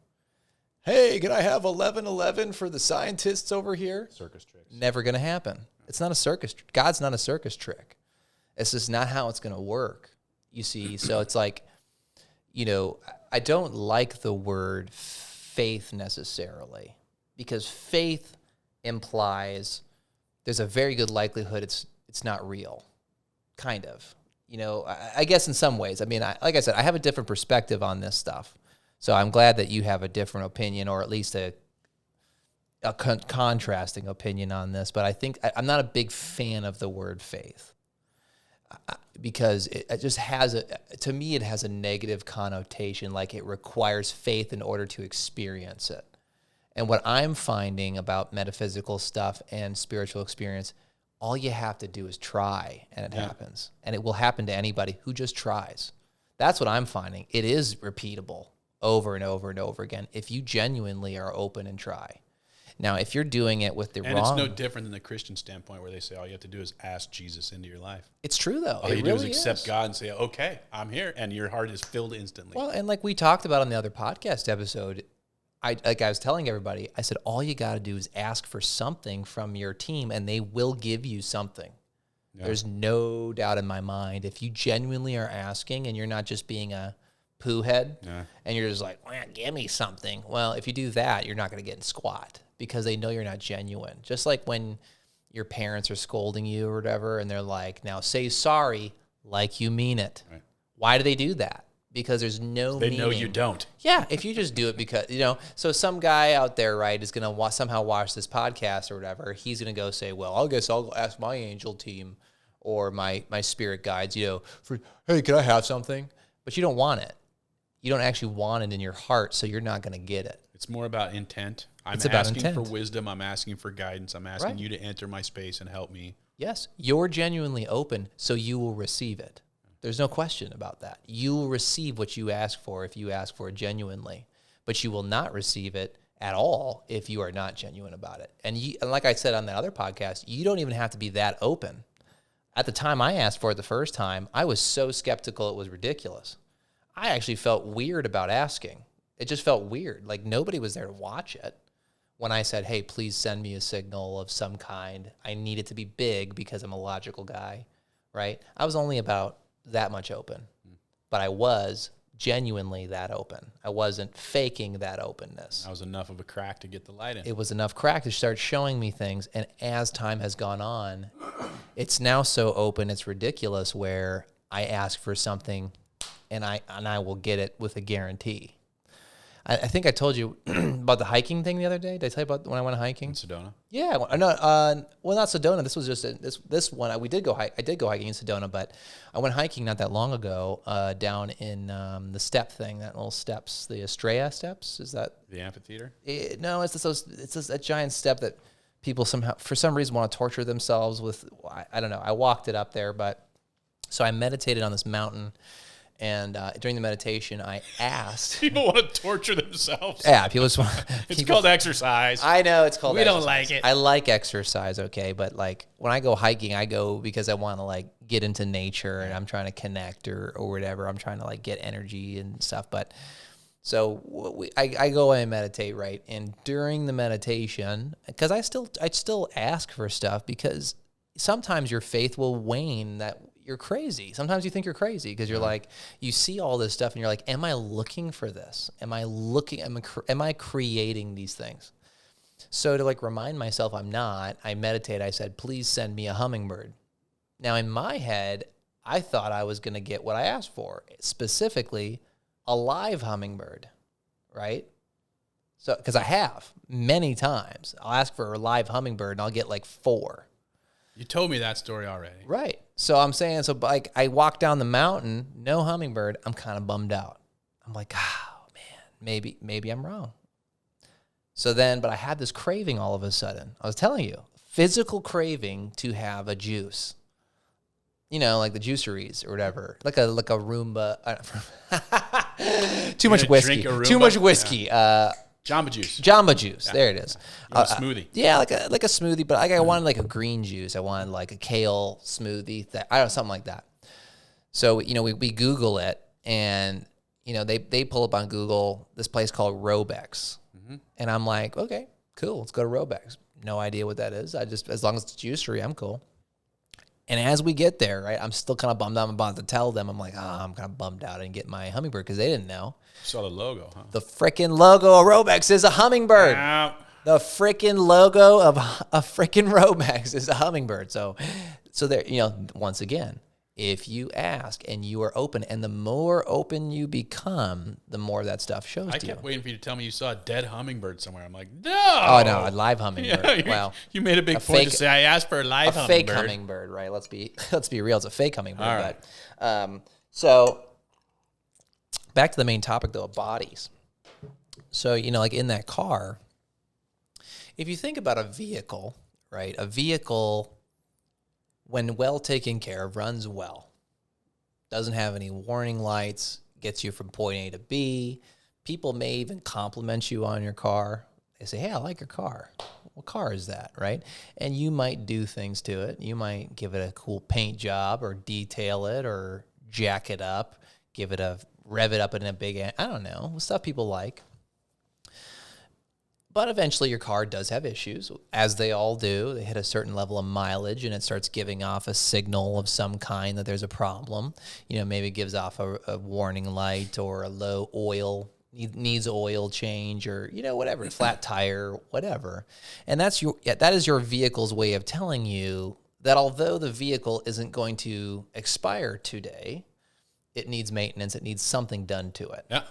Hey, can I have 11/11 for the scientists over here? Circus tricks. Never going to happen. It's not a circus. God's not a circus trick. It's just not how it's going to work, you see. So it's like, I don't like the word faith necessarily, because faith implies there's a very good likelihood it's not real, kind of. I guess in some ways. I mean, like I said, I have a different perspective on this stuff. So I'm glad that you have a different opinion, or at least a contrasting opinion on this. But I think I'm not a big fan of the word faith, because it just has to me, it has a negative connotation, like it requires faith in order to experience it. And what I'm finding about metaphysical stuff and spiritual experience, all you have to do is try, and it happens. And it will happen to anybody who just tries. That's what I'm finding. It is repeatable over and over and over again if you genuinely are open and try. Now, if you're doing it with the wrong... And it's no different than the Christian standpoint, where they say all you have to do is ask Jesus into your life. It's true, though. All you do is accept God and say, okay, I'm here, and your heart is filled instantly. Well, and like we talked about on the other podcast episode, I was telling everybody, I said, all you got to do is ask for something from your team, and they will give you something. Yeah. There's no doubt in my mind. If you genuinely are asking and you're not just being a poo head, and you're just like, well, give me something. Well, if you do that, you're not going to get in squat, because they know you're not genuine. Just like when your parents are scolding you or whatever, and they're like, now say sorry like you mean it. Right. Why do they do that? Because there's no meaning. They know you don't. Yeah, if you just do it because, so some guy out there, right, is going to somehow watch this podcast or whatever. He's going to go say, well, I guess I'll ask my angel team or my spirit guides, hey, can I have something? But you don't want it. You don't actually want it in your heart, so you're not going to get it. It's more about intent. It's about asking for wisdom. I'm asking for guidance. I'm asking you to enter my space and help me. Yes, you're genuinely open, so you will receive it. There's no question about that. You will receive what you ask for if you ask for it genuinely, but you will not receive it at all if you are not genuine about it. And like I said on that other podcast, you don't even have to be that open. At the time I asked for it the first time, I was so skeptical it was ridiculous. I actually felt weird about asking. It just felt weird. Like nobody was there to watch it. When I said, hey, please send me a signal of some kind, I need it to be big because I'm a logical guy, right? I was only about that much open, but I was genuinely that open. I wasn't faking that openness. That was enough of a crack to get the light in. It was enough crack to start showing me things, and as time has gone on, it's now so open, it's ridiculous, where I ask for something and I will get it with a guarantee. I think I told you about the hiking thing the other day. Did I tell you about when I went hiking? In Sedona? Yeah. Well, not Sedona. This was just this one. I did go hiking in Sedona, but I went hiking not that long ago down in the step thing, that little steps, the Estrella steps. Is that the amphitheater? No, it's a giant step that people somehow, for some reason, want to torture themselves with. I don't know. I walked it up there, but so I meditated on this mountain. And during the meditation, I asked... People want to torture themselves. Yeah, people just want... It's called exercise. I know it's called exercise. We don't like it. I like exercise, okay, but like when I go hiking, I go because I want to like get into nature and I'm trying to connect or whatever. I'm trying to like get energy and stuff. But so I go and meditate, right? And during the meditation, because I still ask for stuff, because sometimes your faith will wane that you're crazy. Sometimes you think you're crazy because you're like, you see all this stuff and you're like, am I looking for this? Am I creating these things? So to like remind myself I'm not, I meditate. I said, please send me a hummingbird. Now in my head, I thought I was going to get what I asked for, specifically a live hummingbird, right? So, because I have many times, I'll ask for a live hummingbird and I'll get like 4. You told me that story already. Right. So I'm saying, like I walk down the mountain, no hummingbird, I'm kind of bummed out. I'm like, oh man, maybe I'm wrong. So then, but I had this craving all of a sudden. I was telling you, physical craving to have a juice. Like the juiceries or whatever, like a Roomba. Too much whiskey. Too much whiskey. Yeah. Jamba Juice. Jamba Juice. Yeah. There it is. A smoothie. Yeah, like a smoothie, but I wanted like a green juice. I wanted like a kale smoothie. Something like that. So, we Google it, and, they pull up on Google this place called Robex. Mm-hmm. And I'm like, okay, cool. Let's go to Robex. No idea what that is. As long as it's juicery, I'm cool. And as we get there, right, I'm still kind of bummed out. I'm about to tell them. I'm like, I'm kind of bummed out and get my hummingbird because they didn't know. You saw the logo, huh? The freaking logo of Robex is a hummingbird. The freaking logo of a freaking Robex is a hummingbird. So there, once again, if you ask and you are open. And the more open you become, the more that stuff shows I to you. kept waiting for you to tell me you saw a dead hummingbird somewhere. I'm like, no. Oh, no, a live hummingbird. Yeah, you made a big point to say, I asked for a live hummingbird. A fake hummingbird, right? Let's be real. It's a fake hummingbird. All right. But, so back to the main topic, though, of bodies. So, like in that car, if you think about a vehicle, right? A vehicle, when well taken care of, runs well. Doesn't have any warning lights, gets you from point A to B. People may even compliment you on your car. They say, hey, I like your car. What car is that, right? And you might do things to it. You might give it a cool paint job or detail it or jack it up, rev it up in a big, I don't know, stuff people like. But eventually your car does have issues, as they all do. They hit a certain level of mileage and it starts giving off a signal of some kind that there's a problem. Maybe it gives off a warning light or a low oil, needs oil change or, whatever, flat tire, whatever. And that is your vehicle's way of telling you that although the vehicle isn't going to expire today, it needs maintenance, it needs something done to it. Yeah.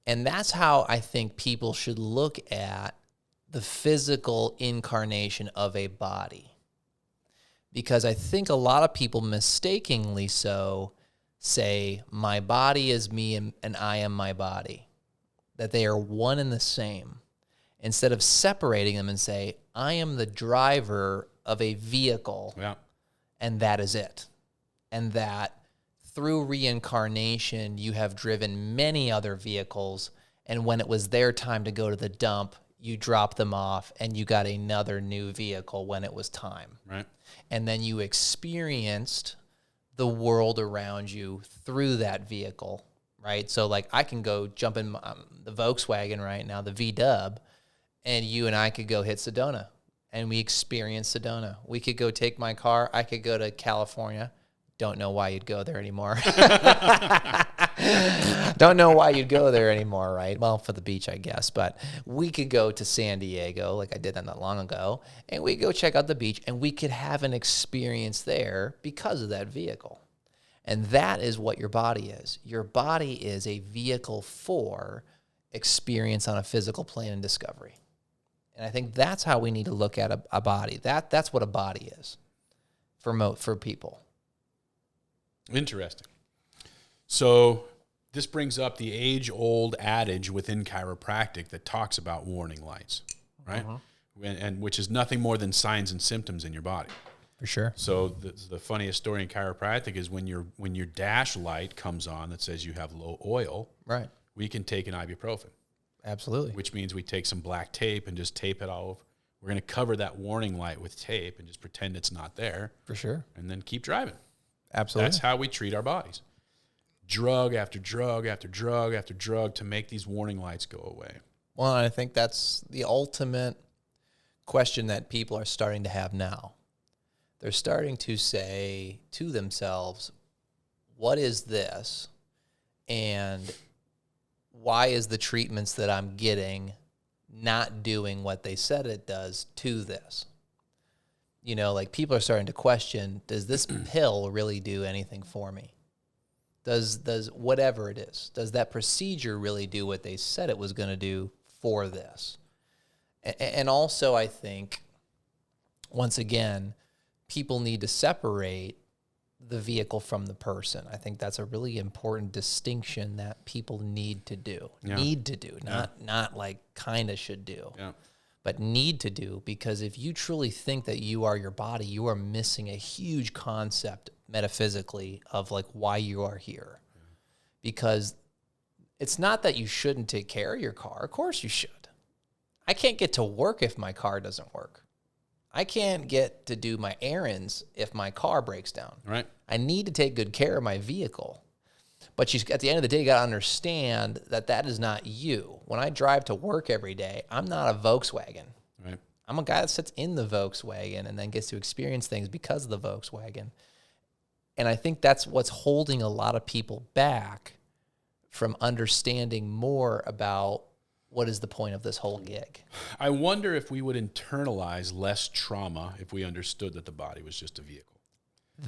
And that's how I think people should look at the physical incarnation of a body. Because I think a lot of people mistakenly so say, my body is me and I am my body. That they are one and the same. Instead of separating them and say, I am the driver of a vehicle, and that is it. And that through reincarnation, you have driven many other vehicles, and when it was their time to go to the dump, you dropped them off, and you got another new vehicle when it was time. Right. And then you experienced the world around you through that vehicle, right? So, like, I can go jump in the Volkswagen right now, the V-Dub, and you and I could go hit Sedona, and we experience Sedona. We could go take my car. I could go to California. Don't know why you'd go there anymore. Don't know why you'd go there anymore, right? Well, for the beach, I guess. But we could go to San Diego, like I did that not long ago, and we go check out the beach, and we could have an experience there because of that vehicle. And that is what your body is. Your body is a vehicle for experience on a physical plane and discovery. And I think that's how we need to look at a body. That's what a body is for people. Interesting. So this brings up the age-old adage within chiropractic that talks about warning lights, right? And which is nothing more than signs and symptoms in your body. For sure. So the funniest story in chiropractic is when your dash light comes on that says you have low oil, right? We can take an ibuprofen. Absolutely. Which means we take some black tape and just tape it all over. We're going to cover that warning light with tape and just pretend it's not there. For sure. And then keep driving. Absolutely. That's how we treat our bodies. Drug after drug after drug after drug to make these warning lights go away. Well, I think that's the ultimate question that people are starting to have now. They're starting to say to themselves, what is this? And why is the treatments that I'm getting not doing what they said it does to this? Like people are starting to question, does this pill really do anything for me? Does whatever it is, does that procedure really do what they said it was going to do for this? And also, I think, once again, people need to separate the vehicle from the person. I think that's a really important distinction that people need to do. Yeah. Need to do, not like kind of should do. Yeah. But need to do, because if you truly think that you are your body, you are missing a huge concept metaphysically of like why you are here. Yeah. Because it's not that you shouldn't take care of your car. Of course you should. I can't get to work if my car doesn't work. I can't get to do my errands if my car breaks down. Right. I need to take good care of my vehicle. But at the end of the day, you got to understand that is not you. When I drive to work every day, I'm not a Volkswagen. Right. I'm a guy that sits in the Volkswagen and then gets to experience things because of the Volkswagen. And I think that's what's holding a lot of people back from understanding more about what is the point of this whole gig. I wonder if we would internalize less trauma if we understood that the body was just a vehicle.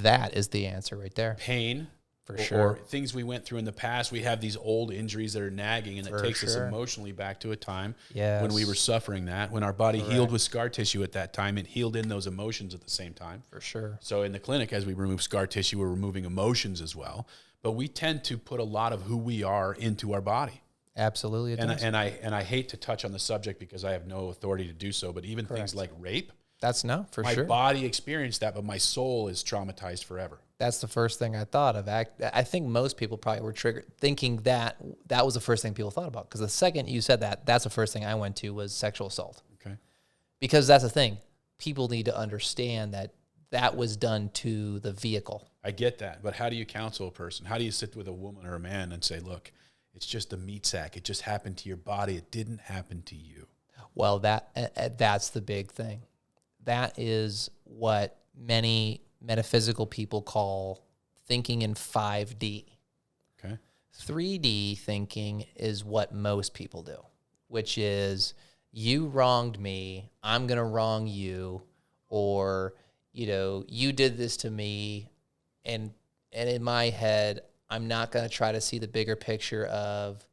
That is the answer right there. Pain. For or, sure. Or things we went through in the past. We have these old injuries that are nagging, and it takes us emotionally back to a time when we were suffering that. When our body healed with scar tissue at that time, it healed in those emotions at the same time. For sure. So in the clinic, as we remove scar tissue, we're removing emotions as well. But we tend to put a lot of who we are into our body. Absolutely. And I hate to touch on the subject because I have no authority to do so, but even things like rape. My body experienced that, but my soul is traumatized forever. That's the first thing I thought of. I think most people probably were triggered thinking that was the first thing people thought about. Because the second you said that, that's the first thing I went to was sexual assault. Okay. Because that's the thing. People need to understand that was done to the vehicle. I get that. But how do you counsel a person? How do you sit with a woman or a man and say, look, it's just a meat sack. It just happened to your body. It didn't happen to you. Well, that's the big thing. That is what many metaphysical people call thinking in 5D. Okay. 3D thinking is what most people do, which is you wronged me, I'm going to wrong you, or, you did this to me, and in my head, I'm not going to try to see the bigger picture of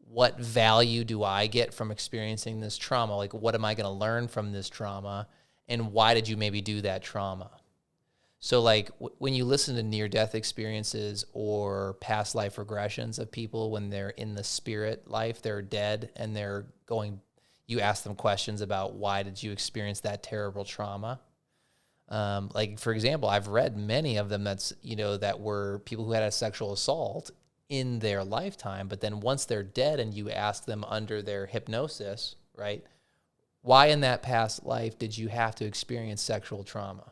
what value do I get from experiencing this trauma? Like, what am I going to learn from this trauma? And why did you maybe do that trauma? So like when you listen to near-death experiences or past life regressions of people when they're in the spirit life, they're dead and you ask them questions about why did you experience that terrible trauma? Like, for example, I've read many of them that were people who had a sexual assault in their lifetime, but then once they're dead and you ask them under their hypnosis, right, why in that past life did you have to experience sexual trauma?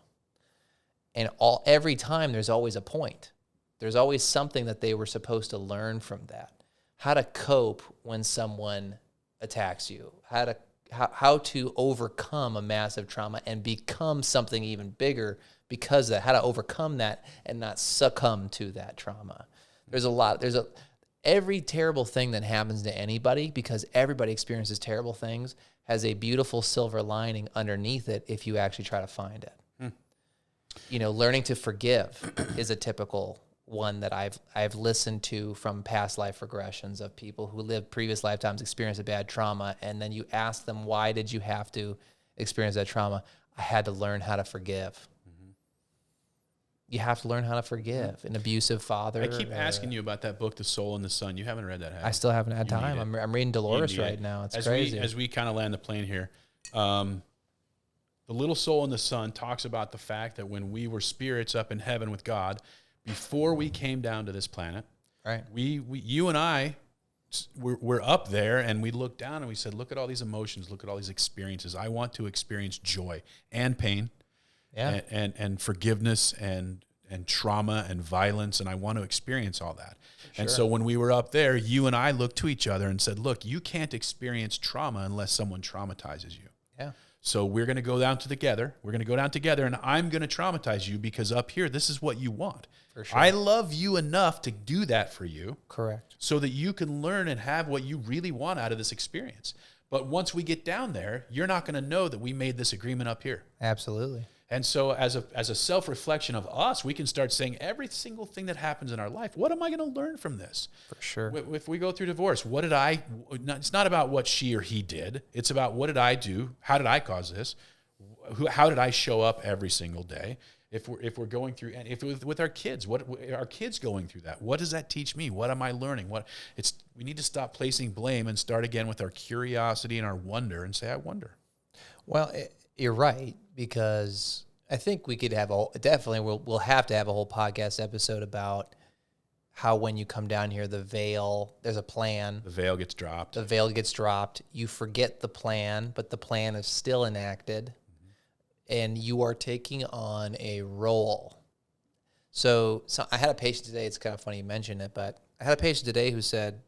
And every time there's always a point. There's always something that they were supposed to learn from that. How to cope when someone attacks you. How to overcome a massive trauma and become something even bigger because of that. How to overcome that and not succumb to that trauma. Every terrible thing that happens to anybody, because everybody experiences terrible things, has a beautiful silver lining underneath it if you actually try to find it. Learning to forgive is a typical one that I've listened to from past life regressions of people who lived previous lifetimes, experienced a bad trauma, and then you ask them, why did you have to experience that trauma? I had to learn how to forgive. Mm-hmm. You have to learn how to forgive an abusive father. I keep asking you about that book, The Soul and the Sun. You haven't read that, have you? I still haven't had time. I'm reading Dolores right now. It's crazy. As we kind of land the plane here, the little soul in the sun talks about the fact that when we were spirits up in heaven with God, before we came down to this planet, right? You and I, we're up there, and we looked down and we said, look at all these emotions, look at all these experiences. I want to experience joy and pain, and forgiveness and trauma and violence, and I want to experience all that. Sure. And so when we were up there, you and I looked to each other and said, look, you can't experience trauma unless someone traumatizes you. Yeah. So we're going to go down together. We're going to go down together, and I'm going to traumatize you because up here, this is what you want. For sure. I love you enough to do that for you. Correct. So that you can learn and have what you really want out of this experience. But once we get down there, you're not going to know that we made this agreement up here. Absolutely. And so as a self-reflection of us, we can start saying every single thing that happens in our life, what am I going to learn from this? For sure. If we go through divorce, it's not about what she or he did. It's about what did I do? How did I cause this? How did I show up every single day? If we're going through, and if with our kids, what are our kids going through that? What does that teach me? What am I learning? We need to stop placing blame and start again with our curiosity and our wonder and say, I wonder. Well, you're right, because I think we could have we'll have to have a whole podcast episode about how when you come down here, there's a plan. The veil gets dropped. You forget the plan, but the plan is still enacted, and you are taking on a role. So I had a patient today. It's kind of funny you mentioned it, but I had a patient today who said,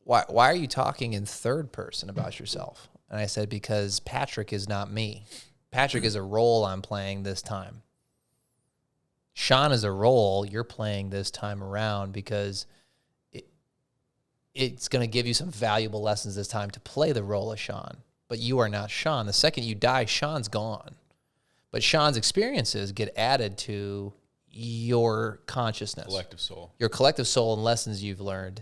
why are you talking in third person about yourself? And I said, because Patrick is not me. Patrick is a role I'm playing this time. Sean is a role you're playing this time around because it's going to give you some valuable lessons this time to play the role of Sean. But you are not Sean. The second you die, Sean's gone. But Sean's experiences get added to your consciousness. Collective soul. Your collective soul and lessons you've learned.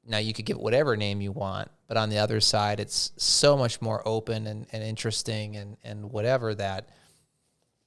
Now, you could give it whatever name you want, but on the other side, it's so much more open and interesting and whatever that,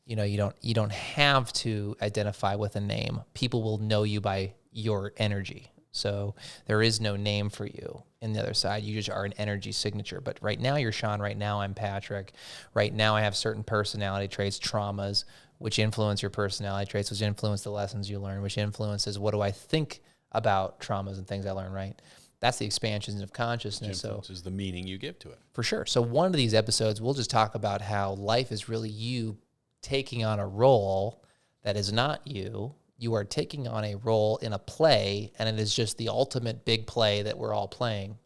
you don't have to identify with a name. People will know you by your energy. So there is no name for you in the other side. You just are an energy signature. But right now you're Sean. Right now I'm Patrick. Right now I have certain personality traits, traumas, which influence your personality traits, which influence the lessons you learn, which influences what do I think about traumas and things I learn, right? That's the expansions of consciousness. Which influences the meaning you give to it. For sure. So one of these episodes, we'll just talk about how life is really you taking on a role that is not you. You are taking on a role in a play, and it is just the ultimate big play that we're all playing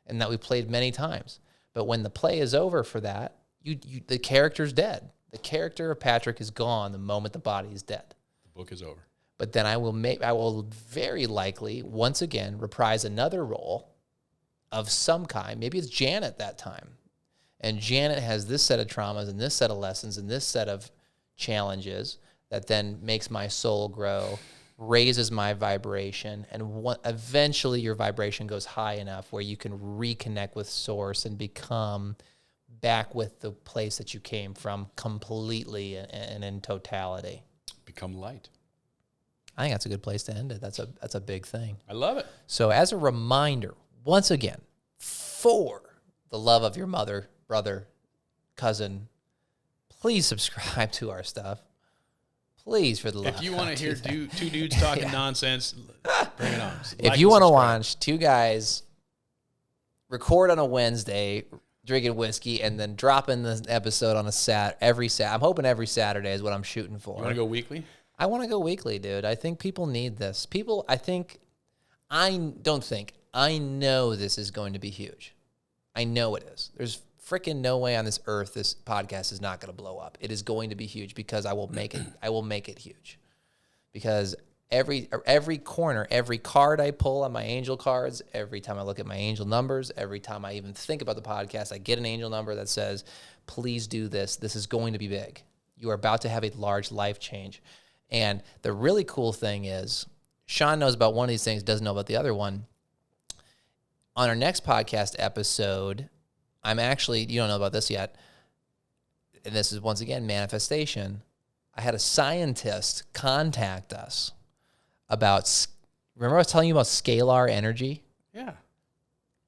and that we've played many times. But when the play is over for that, the character's dead. The character of Patrick is gone the moment the body is dead. The book is over. But then I will very likely once again reprise another role of some kind. Maybe it's Janet that time. And Janet has this set of traumas and this set of lessons and this set of challenges that then makes my soul grow, raises my vibration, and eventually your vibration goes high enough where you can reconnect with source and become back with the place that you came from completely and in totality. Become light. I think that's a good place to end it. That's a big thing. I love it. So as a reminder, once again, for the love of your mother, brother, cousin, please subscribe to our stuff. Please, for the love. If you want to hear two dudes talking nonsense, bring it on. If you want to watch two guys record on a Wednesday, drinking whiskey, and then dropping the episode on every Saturday. I'm hoping every Saturday is what I'm shooting for. You want to go weekly? I want to go weekly, dude. I think people need this. I know this is going to be huge. I know it is. There's freaking no way on this earth this podcast is not going to blow up. It is going to be huge because I will make it. I will make it huge because every corner, every card I pull on my angel cards, every time I look at my angel numbers, every time I even think about the podcast, I get an angel number that says, please do this. This is going to be big. You are about to have a large life change. And the really cool thing is, Sean knows about one of these things, doesn't know about the other one. On our next podcast episode, you don't know about this yet, and this is once again manifestation. I had a scientist contact us about, remember I was telling you about Scalar Energy? Yeah.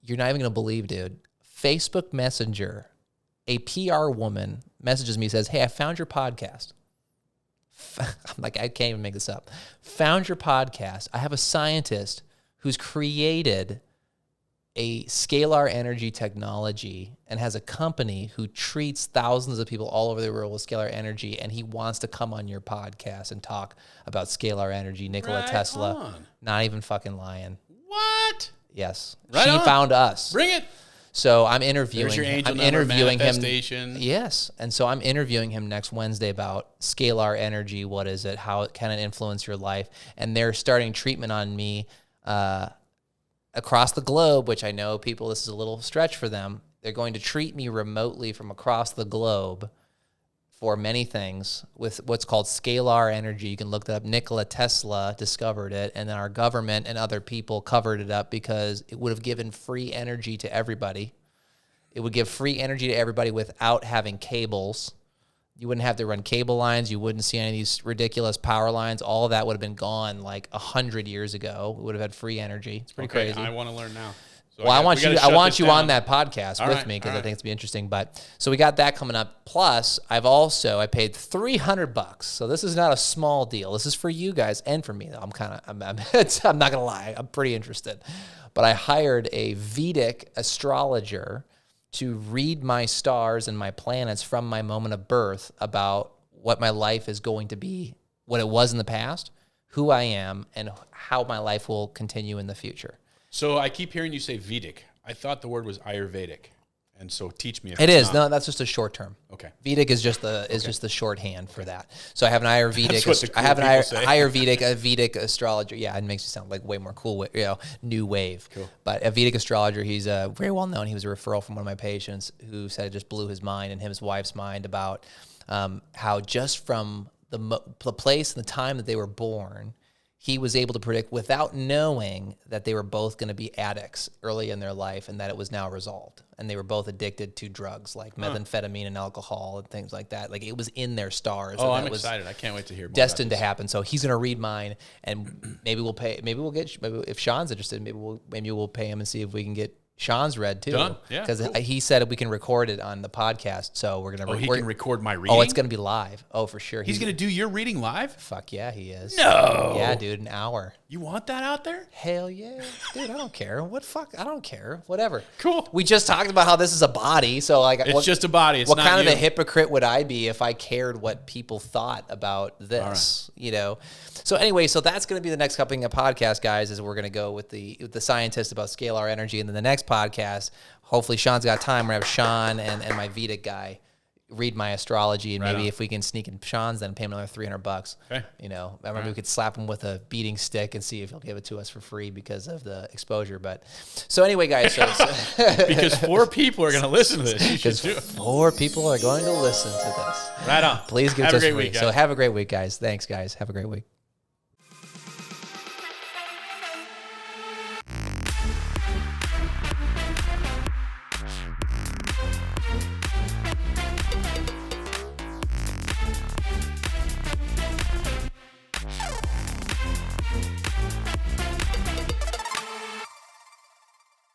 You're not even going to believe, dude. Facebook Messenger, a PR woman messages me, says, hey, I found your podcast. I'm like, I can't even make this up. Found your podcast. I have a scientist who's created a scalar energy technology and has a company who treats thousands of people all over the world with scalar energy, and he wants to come on your podcast and talk about scalar energy. Nikola Tesla. On. Not even fucking lying. What? Yes. Right She on. found us. Bring it. So I'm interviewing. There's your angel I'm number, interviewing manifestation. him. Yes, and so I'm interviewing him next Wednesday about scalar energy. What is it? How it can it influence your life? And they're starting treatment on me across the globe, which I know people. This is a little stretch for them. They're going to treat me remotely from across the globe for many things with what's called scalar energy. You can look that up. Nikola Tesla discovered it, and then our government and other people covered it up because it would have given free energy to everybody. It would give free energy to everybody without having cables. You wouldn't have to run cable lines. You wouldn't see any of these ridiculous power lines. All of that would have been gone like 100 years ago. We would have had free energy. It's pretty crazy. I want to learn now. So Well, I want you on that podcast with right, me because all I right. think it's be interesting. But so we got that coming up. Plus, I paid $300. So this is not a small deal. This is for you guys and for me. I'm not gonna lie. I'm pretty interested. But I hired a Vedic astrologer to read my stars and my planets from my moment of birth about what my life is going to be, what it was in the past, who I am, and how my life will continue in the future. So I keep hearing you say Vedic. I thought the word was Ayurvedic. And so teach me if It it's is. not. No, that's just a short term. Okay. Vedic is just the shorthand for that. So I have an Ayurvedic. That's what the cool I have an people say. Ayurvedic, a Vedic astrologer. Yeah, it makes me sound like way more cool. New wave. Cool. But a Vedic astrologer. He's very well known. He was a referral from one of my patients who said it just blew his mind and his wife's mind about how just from the place and the time that they were born, he was able to predict without knowing that they were both going to be addicts early in their life and that it was now resolved. And they were both addicted to drugs like methamphetamine and alcohol and things like that. Like it was in their stars. Oh, I'm excited. I can't wait to hear more. Destined to happen. So he's going to read mine and maybe we'll pay, maybe if Sean's interested, maybe we'll pay him and see if we can get Sean's read too. Done. Yeah. Because he said we can record it on the podcast. So we're going to he can record my reading? Oh, it's going to be live. Oh, for sure. He's going to do your reading live? Fuck yeah, he is. No. Yeah, dude, an hour. You want that out there? Hell yeah. Dude, I don't care. I don't care. Whatever. Cool. We just talked about how this is a body. So like it's just a body. It's what not kind of you. a hypocrite would I be if I cared what people thought about this? You know? So anyway, so that's going to be the next couple of podcasts, guys, is we're going to go with the scientist about scalar energy. And then the next podcast, hopefully Sean's got time. We're going to have Sean and my Vedic guy read my astrology, and maybe if we can sneak in Sean's, then pay him another $300. Okay. You know, I remember we could slap him with a beating stick and see if he'll give it to us for free because of the exposure. But so anyway, guys, because 4 people are going to listen to this. Because 4 people are going to listen to this. Right on. Please give us us a free. week, so have a great week, guys. Thanks, guys. Have a great week.